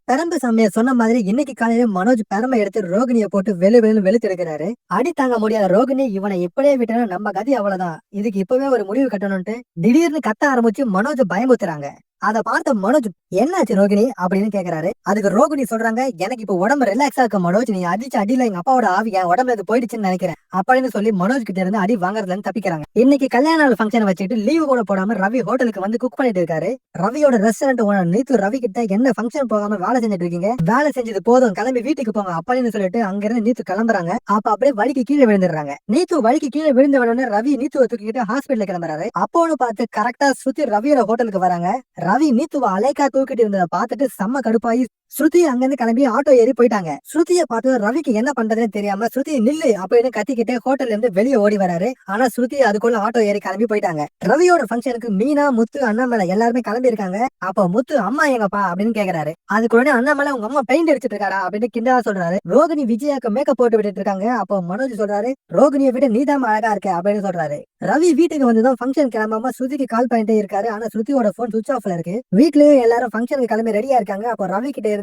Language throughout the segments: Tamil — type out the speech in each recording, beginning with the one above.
பெரம்பு சாமியார் சொன்ன மாதிரி இன்னைக்கு காலையில மனோஜ் பெரம்பை எடுத்து ரோகிணியை போட்டு வெளுத்து எடுக்கிறாரு. அடி தாங்க முடியாத ரோகிணி இவனை இப்படியே விட்டா நம்ம கதி அவ்வளவுதான், இதுக்கு இப்பவே ஒரு முடிவு கட்டணும்ட்டு திடீர்னு கத்த ஆரம்பிச்சு மனோஜ் பயமுத்துறாங்க. அத பார்த்த மனோஜ், என்னாச்சு ரோகிணி அப்படின்னு கேக்குறாரு. அதுக்கு ரோகிணி சொல்றாங்க, எனக்கு இப்ப உடம்பு ரிலாக்ஸா இருக்க மனோஜ், நீ அடிச்ச அடியில எங்க அப்பாவோட ஆவி என் உடம்புல இது போயிடுச்சுன்னு நினைக்கிறேன் அப்படின்னு சொல்லி மனோஜ் கிட்ட இருந்து அடி வாங்குறதுல இருந்து தப்பிக்கிறாங்க. இன்னைக்கு கல்யாண நாள் ஃபங்க்ஷன் வச்சுட்டு லீவு கூட போடாம ரவி ஹோட்டலுக்கு வந்து குக் பண்ணிட்டு இருக்காரு. ரவியோட ரெஸ்டாரண்ட் ஓனர் நீத்து ரவி கிட்ட, என்ன ஃபங்க்ஷன் போகாம வேலை செஞ்சுட்டு இருக்கீங்க, வேலை செஞ்சது போதும் கிளம்பி வீட்டுக்கு போங்க அப்படின்னு சொல்லிட்டு அங்க இருந்து நீத்து கிளம்புறாங்க. அப்ப அப்படியே வழிக்கு கீழே விழுந்துடுறாங்க. நீத்து வழிக்கு கீழே விழுந்த உடனே ரவி நீத்துவை தூக்கிட்டு ஹாஸ்பிட்டல் கிளம்புறாரு. அப்போன்னு பார்த்து கரெக்டா ஸ்ருதி ரவியோட ஹோட்டலுக்கு வராங்க. ரவி நீத்துவ அலைக்கா தூக்கிட்டு இருந்ததை பார்த்துட்டு செம்ம கடுப்பாயி ஸ்ருதி அங்கிருந்து கிளம்பி ஆட்டோ ஏறி போயிட்டாங்க. ஸ்ருதியை பார்த்து ரவிக்கு என்ன பண்றதுன்னு தெரியாம ஸ்ருதி நில்லு அப்படின்னு கத்திக்கிட்டு ஹோட்டல்ல இருந்து வெளியே ஓடி வராரு. ஆனா ஸ்ருதி அதுக்குள்ள ஆட்டோ ஏறி கிளம்பி போயிட்டாங்க. ரவியோட ஃபங்க்ஷனுக்கு மீனா, முத்து, அண்ணாமலை எல்லாருமே கிளம்பி இருக்காங்க. அப்போ முத்து, அம்மா எங்கப்பா அப்படின்னு கேக்குறாரு. அதுக்குள்ளே அண்ணாமலை, உங்க அம்மா பெயிண்ட் அடிச்சிட்டு இருக்காடா அப்படின்னு கிண்டலா சொல்றாரு. ரோகிணி விஜயாக்கு மேக்கப் போட்டு விட்டுட்டு இருக்காங்க. அப்போ மனோஜ் சொல்றாரு, ரோகிணியை விட நீதான் அழகா இருக்க அப்படின்னு சொல்றாரு. ரவி வீட்டுக்கு வந்துதான் ஃபங்க்ஷன் கிளம்பாம ஸ்ருதிக்கு கால் பண்ணிட்டே இருக்காரு. ஆனா ஸ்ருதியோட போன் சுவிச் ஆஃப்ல இருக்கு. வீட்லயே எல்லாரும் ஃபங்க்ஷனுக்கு கிளம்பி ரெடியா இருக்காங்க. அப்போ ரவி கிட்ட இருந்து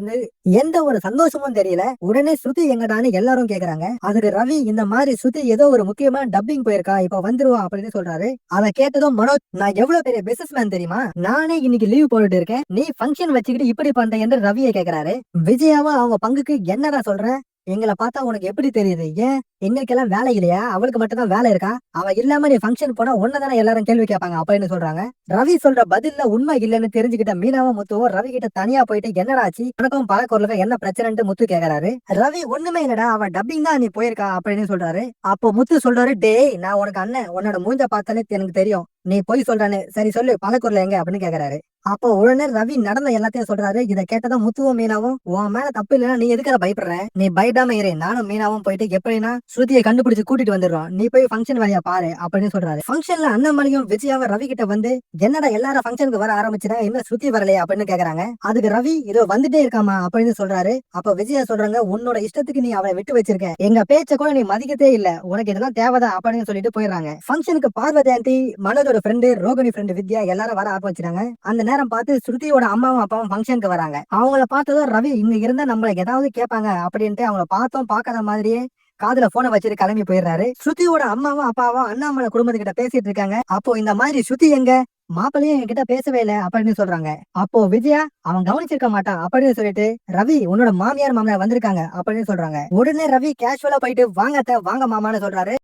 எந்த ஒரு சந்தோஷமும் தெரியல. உடனே ஸ்ருதி எங்கடான்னு எல்லாரும் கேக்குறாங்க. அதுக்கு ரவி, இந்த மாதிரி ஸ்ருதி ஏதோ ஒரு முக்கியமான டப்பிங் போயிருக்கா, இப்ப வந்துருவா அப்படின்னு சொல்றாரு. அதை கேட்டதும் மனோஜ், நான் எவ்வளவு பெரிய பிசினஸ் மேன் தெரியுமா, நானே இன்னைக்கு லீவ் போட்டுட்டு இருக்கேன், நீ ஃபங்க்ஷன் வச்சுக்கிட்டு இப்படி பண்ற என்று ரவியை கேக்குறாரு. விஜயாவும் அவங்க பங்குக்கு, என்னடா சொல்ற, எங்களை பார்த்தா உனக்கு எப்படி தெரியுது, ஏன் எங்களுக்கெல்லாம் வேலை இல்லையா, அவளுக்கு மட்டும் தான் வேலை இருக்கா, அவ இல்லாம நீ ஃபங்க்ஷன் போனா ஒன்னதானே எல்லாரும் கேள்வி கேட்பாங்க அப்படின்னு சொல்றாங்க. ரவி சொல்ற பதில்ல உண்மை இல்லைன்னு தெரிஞ்சுக்கிட்ட மீனாவும் முத்துவும் ரவி கிட்ட தனியா போயிட்டு, என்னடா ஆச்சு உனக்கும் பல குரலுக்கு என்ன பிரச்சனைன்னு முத்து கேக்குறாரு. ரவி, ஒண்ணுமே இல்லடா, அவ டப்பிங் தான் நீ போயிருக்கா அப்படின்னு சொல்றாரு. அப்போ முத்து சொல்றாரு, டேய் நான் உனக்கு அண்ணன், உன்னோட மூஞ்ச பார்த்தாலே எனக்கு தெரியும் நீ போய் சொல்றானு, சரி சொல்லு பலக்குரல் எங்க அப்படின்னு கேக்குறாரு. அப்போ உடனே ரவி நடந்த எல்லாத்தையும் சொல்றாரு. இதை கேட்டதும் முத்துவும் மீனாவும், உன் மேல தப்பு இல்லைன்னா நீ எதுக்காக பயப்படுற, நீ பயப்படாம இரு, நானும் மீனாவும் போயிட்டு எப்படின்னா ஸ்ருதியை கண்டுபிடிச்சு கூட்டிட்டு வந்துடுறோம், நீ போய் ஃபங்க்ஷன் வேலையா பாரு அப்படின்னு சொல்றாரு. ஃபங்க்ஷன்ல அண்ணாமலையும் விஜயாவும் ரவி கிட்ட வந்து, என்னடா எல்லாரும் ஃபங்க்ஷனுக்கு வர ஆரம்பிச்சுட்டாங்க, இன்னும் ஸ்ருதி வரலையா அப்படின்னு கேக்குறாங்க. அதுக்கு ரவி, இதோ வந்துட்டே இருக்காமா அப்படின்னு சொல்றாரு. அப்ப விஜயா சொல்றாங்க, உன்னோட இஷ்டத்துக்கு நீ அவளை விட்டு வச்சிருக்க, எங்க பேச்ச கூட நீ மதிக்கத்தே இல்ல, உனக்கு இதெல்லாம் தேவைதான் அப்படின்னு சொல்லிட்டு போயிடுறாங்க. ஃபங்க்ஷனுக்கு பார்வதி ஆண்டி, மனோஜோட ஃப்ரெண்டு, ரோகிணி ஃப்ரெண்டு வித்யா எல்லாரும் வர ஆரம்பிச்சிட்டாங்க. அந்த நேரம் பார்த்து ஸ்ருதியோட அம்மாவும் அப்பாவும் ஃபங்க்ஷனுக்கு வராங்க. அவங்கள பார்த்ததும் ரவி, இங்க இருந்தா நம்மள ஏதாவது கேட்பாங்க அப்படின்ட்டு அவங்கள பார்த்தோம் பார்க்காத மாதிரியே காதுல போனை வச்சுட்டு கிளம்பி போயிடுறாரு. ஸ்ருதியோட அம்மாவும் அப்பாவும் அண்ணாமலை குடும்பத்துக்கிட்ட பேசிட்டு இருக்காங்க. அப்போ இந்த மாதிரி ஸ்ருதி எங்க, மாப்பிள்ளையும் என்கிட்ட பேசவே இல்லை அப்படின்னு சொல்றாங்க. அப்போ விஜயா, அவன் கவனிச்சிருக்க மாட்டான் அப்படின்னு சொல்லிட்டு, ரவி உன்னோட மாமியார் மாமனார் வந்திருக்காங்க அப்படின்னு சொல்றாங்க. உடனே ரவி கேஷுவலா போயிட்டு, வாங்க அத்தை, வாங்க மாமான்னு சொல்றாரு.